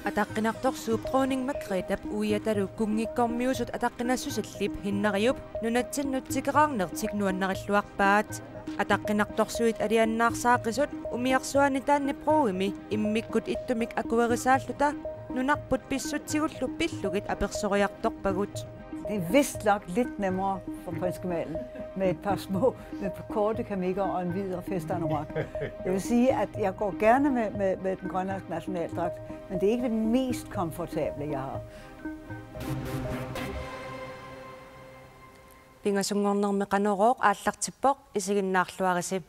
Атаққинарторсууп Dronning Margrethe уиаталу кунгиккормиусут атаққинассусиллип хиннариуп нунатсиннутсикераарнертик нуаннариллуарпаат атаққинарторсуит алианнаарсаақисут умиарсуани таанни проуими иммиккут иттумик акуерисааллута нунарпут писсутсигуллу пиллугит аперсориарторпагут. Det er vist nok lidt nemmere for prins Gemalen med et par små, med et par korte kamikker og en hvid og festanorak. Jeg vil sige, at jeg går gerne med den grønlandske nationaldragt, men det er ikke det mest komfortable, jeg har. Pingasungornermi qanorooq aallartippoq isiginnaarluarisi.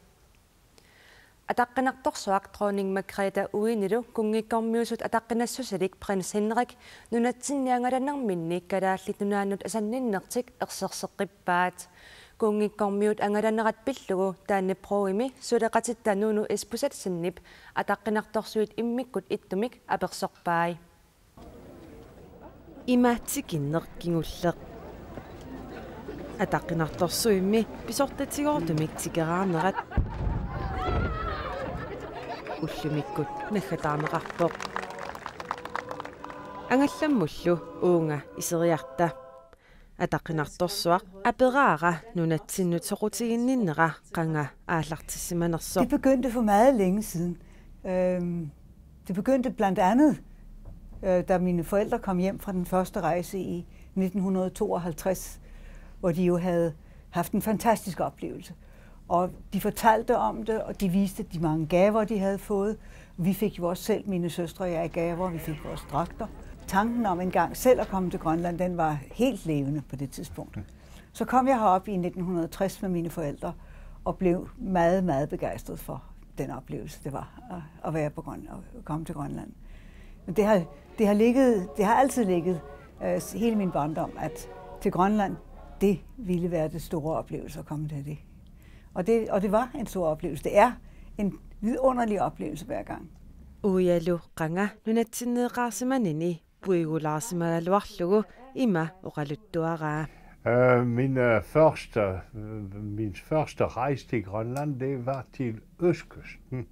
Атаққинарторсуак Dronning Margrethe уинилу кунгиккормиусут атаққинассусалик Принц Henrik нунатсинниангаланерминни калааллит нунааннут асанниннертик ерсерсеққиппаат кунгиккормиут ангаланерат пиллугу таанни проуими сулеқатитта нуну испусатсиннип атаққинарторсуит иммиккут иттумик аперсорпаи имаатсикиннеқ кигуллеқ атаққинарторсуимми писортатигоортумик тикераарнерат уллумиккут наггатаарнеқарпоқ ангалламмуллу уунга исериарта атаққинарторсуақ апераара нунатсиннутоқутигинниннера қанга ааллартиссиманерсо. Det begyndte for meget længe siden. Det begyndte blandt andet da mine forældre kom hjem fra den første rejse i 1952, hvor de jo havde haft en fantastisk oplevelse. Og de fortalte om det, og de viste de mange gaver, de havde fået. Vi fik jo også selv, mine søstre og jeg, gaver, vi fik vores dragter. Tanken om engang selv at komme til Grønland, den var helt levende på det tidspunkt. Så kom jeg herop i 1960 med mine forældre, og blev meget, meget begejstret for den oplevelse, det var at være på Grønland, at komme til Grønland. Men det har altid ligget hele min barndom, at til Grønland, det ville være det store oplevelse at komme til det. Og det var en stor oplevelse. Det er en vidunderlig oplevelse hver gang. Uyalu qanga nunatsinneqaarsimanini puigulaarsimaluarlugu ima oqaluttuaraa. Min første rejse til Grønland, det var til østkysten.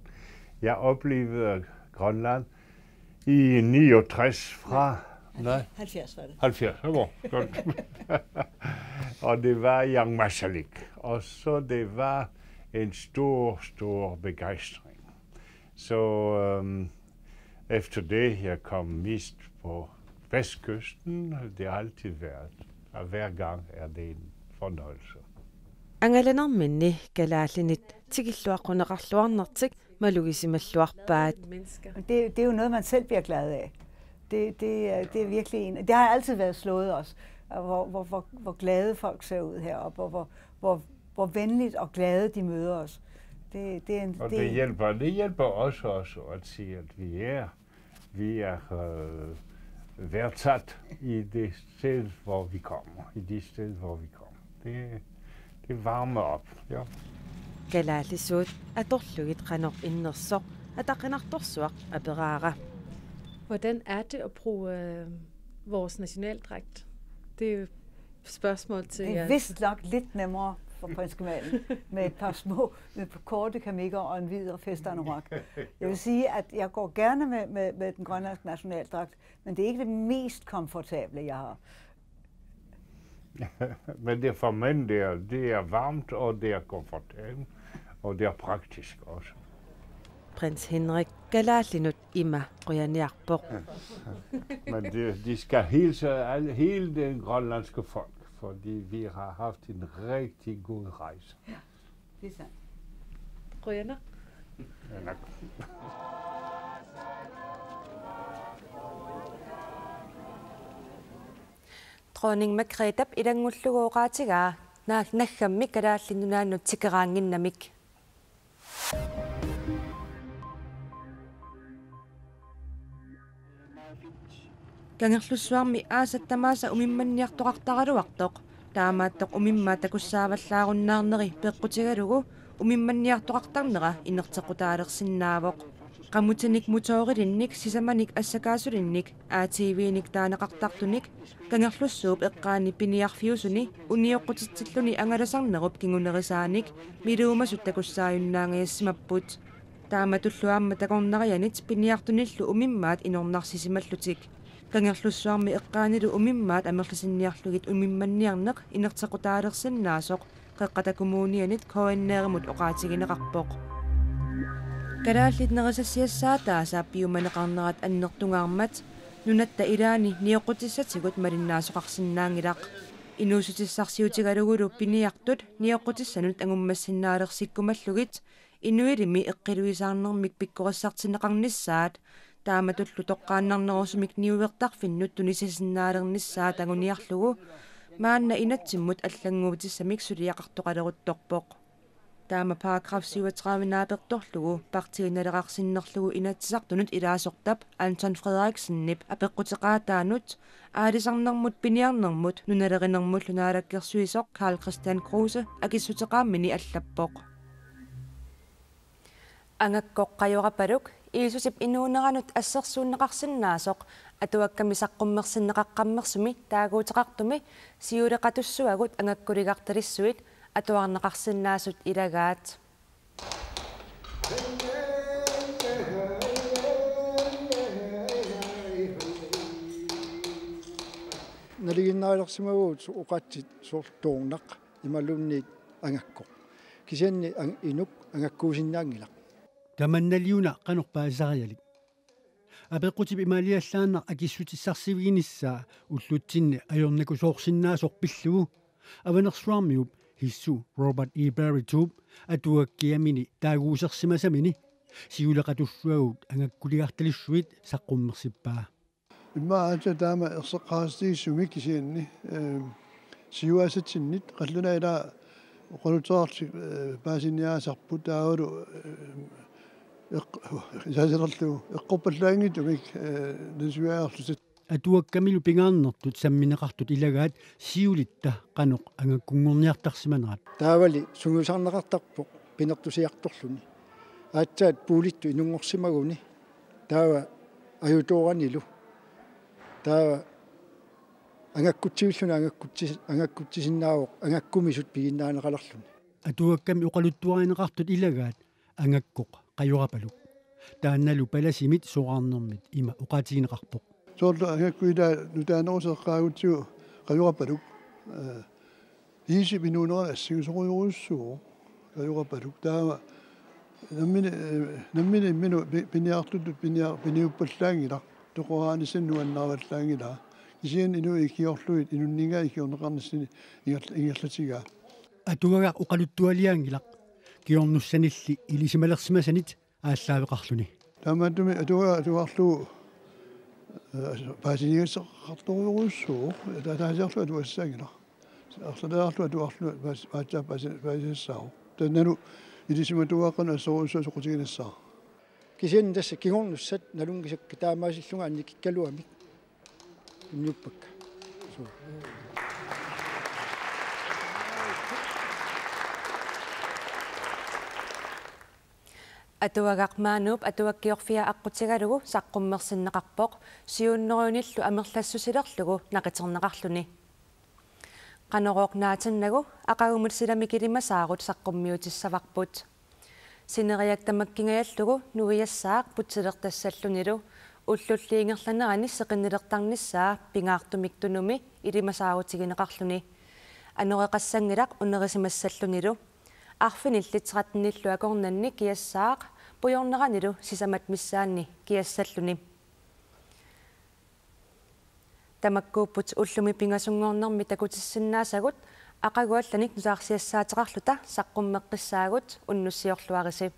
Jeg oplevede Grønland i 69 fra... 70 var det. 70, det var godt. Og det var Jan Masaryk. Og så det var en stor begejstring. Så efter det, jeg kom mest på vestkysten, det har altid været. Og hver gang er det en fornøjelse. Angalanerminni kalaallinit tikilluaqquneqarluarnertik malugisimалluarpaat. Det er jo noget, man selv bliver glad af. Det er virkelig en. Det har altid været slået os, hvor glade folk ser ud heroppe, og hvor venligt og glade de møder os. Det hjælper også at sige, at vi er værdsat i det sted, hvor vi kommer. Det varmer op. Ja. Kalaallisuut atorlugit qanor innersoq ataqinartorsuaq aperaara. Hvordan er det at bruge vores nationaldragt? Det er jo et spørgsmål til jer. Det er vist nok lidt nemmere for prins Gemalen med et par små, med et par korte kamikker og en hvid og festanorak. Jeg vil sige, at jeg går gerne med den grønlandske nationaldragt, men det er ikke det mest komfortable, jeg har. Men det for mænd, det er varmt, og det er komfortabelt, og det er praktisk også. Prins Henrik galaallinut ima qoyaniarpoq. Men de skal hilse hele den grønlandske folk, fordi vi har haft en rigtig god rejse. Ja, det er sandt. Qoyaner? Ja. Dronning Margrethe ilangulluguoqaatigaa naggammi kalaallinunaannut tikeraanginnamik. Kangerlussuarmi aasattamaasa umimmanniartoqartaraluartoq taamaattoq umimmaa takussaavallaarunnаарneri peqqutigalugu umimmanniartoqartarnera inertequtaalersinnaavoq qamutinik mutooririnnik sisamanik assakaasurinnik aatiiviinik taanaqartartunik kangerlussuup eqqaani piniarfiusuni unioqqutitsilluni angalasarnerup kingunerisaanik miluumasut takussaayunnaangiassimapput taamatulluaamma takornarianit piniartunillu umimmaat inornarsisimallutik kangerlussuarmi eqqaanilu umimmaat amerlisinniarlugit umimmanniarneq inertequtaalersinnaasoq qeqqatakumuunianit koanneerimut oqaatigineqarpoq Kadaallit naqasassiassaata saappiumaneqarnerat annertungаарmat nunatta ilaani nioqqutissatigut malinnaasuqarsinnaangilaq inuusutissarsiutigalugulu piniartut nioqqutissanut angummassinnaaleqsikkumallugit inuilimi eqqiluisaarnermik pikkorassartineqarnissaat taamatullu toqqaannarnerusumik niuvertarfinnut tunisisinnaalernissaat anguniarlugu maanna inatsimmut аллангуутиссамик сулиақартоқалерутторпоқ таама параграф 37 нааперторлугу партигиналеқарсиннерлугу инатсисартунут илаасортап Антон Фредериксеннип апеққутеқаатаанут аалисарнэрмут пиниарнэрмут нуналеринэрмуллу наалаккерсуисоқ Карл Кристиан Крусе акиссутеқааммини аллаппоқ ангаккоққайорапалук иисусип инуунеранут ассерсууннеқарсинаасоқ атуакками саққуммерсиннеқаққаммерсуми таагуутеқартуми сиулеқатуссуагут ангаккулигарталиссуит атуарнеқарсинаасут илагаат налигиннаалерсимагуут уқатсит соорлтуурнақ ималунниит ангакко кисианни инук ангаккуусиннаангилақ таманналиуна канорпаасариалик апеққутип ималиаллааннар акиссутиссарсивигиниссаа уллутсинни ajornaku soorsinnaasорпиллугу аванерсуармиуп хиссу Роберт E. Barry Tube атуаккиамини таагуусерсимасамини сиулеқатуллуагут ангаккулигарталиссуит саққуммерсиппаа иммаата таама ерсеққаастигиссуми кисианни сиуасатсиннит қаллунаила оқалутеарти паасиниаасарпу таавалу яасерлу эққуппаллаангитумик насуаарлусат атуаккамилу пингаарнертут самминеқартут илагаат сиулитта қаноқ ангаккунгорниартарсиманерат таавали сунгусарнеқартарпоқ пинертусиарторлуни аатсаат пуулитту инунгорсимагуни таава аютооранилу таава ангаккутсивиллуна ангаккутсисиннаавоқ ангаккумисут пигиннаанеқалерлуни атуакками оқалуттуаринеқартут илагаат ангаккоқ қайорапалук таанналу паласимит соораарнэрмит има оқаатигинеқарпоқ соорлу ангаккуила нутаанерусеққаагутсуу қайорапалук ииси минуунера ассигусоруйоруссуу қайорапалук таама наммини иммину пиниартутут пиниуппаллаангила тоқораанисиннуаннаарваллаангила кисиан инуи икиорлуит инуннингаа икиорнеқарнассини ингерлатигаа атуага оқалуттуалиаангилақ киорнуссанилли илисималерсимасанит ааллаавеқарлуни таамаатуми атуарлуу паасинигассеқарторуйоруссуу таасиарлу атуассаагила арлаарлу атуарлу паатсаа паасиссаа танналу илисиматуааққана ассоруссаа соқутигинассаа кисиан тасса кигорнуссат налунгисакка таамаасиллунга анниккалуамик иннуппакка атуагақмаанууп атуаккиорфиа аққутигалугу саққуммерсиннеқарпоқ сиуннерууниллу амерлассусилерлугу нақитернеқарлуни қанороқ наатаннагу ақагумут силами килимасаарут саққуммиутиссаварпут синериак тамаккингаяллугу нуиассаақ путсилертассаллунилу уллуллиингерланерани сеқиннилертарниссаа пингаартумиктунуми илимасаарутигинеқарлуни анереқассангилақ унерисимассаллунилу арфиниллитсератниллу акорнанни киассаақ пуйорнеранилу сисамат миссаанни киассаллуни тамаккууппут уллуми пингасунгорнерми такутиссиннаасагут ақагуалланик нусаарсиассаатеқарлута саққуммеққиссаагут уннуссиорлуариси